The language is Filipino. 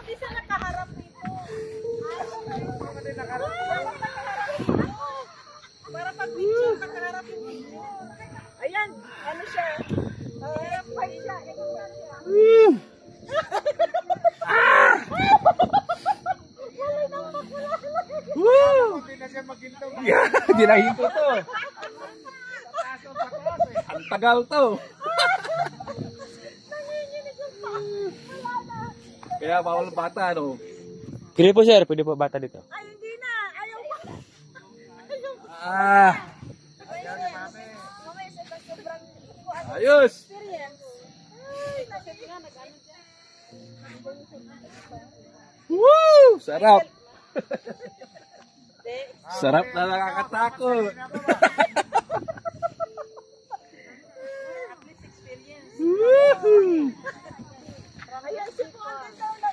Hindi siya nakaharap dito. Para pag picture, nakaharap yung picture. Ayan, ano siya? Fight siya. Hindi na hinto to. Ang tagal to. Kaya bawal bata, no? Pwede po sir, pwede po bata dito. Ay, hindi na. Ayaw pa. Ah, Mamaya sa sobrang ayos. experience. Ay, kasi nga nag-ano siya. Woo! Sarap. Sarap na nakakatakot. At least experience. Woohoo! Ayan, si po ang ganda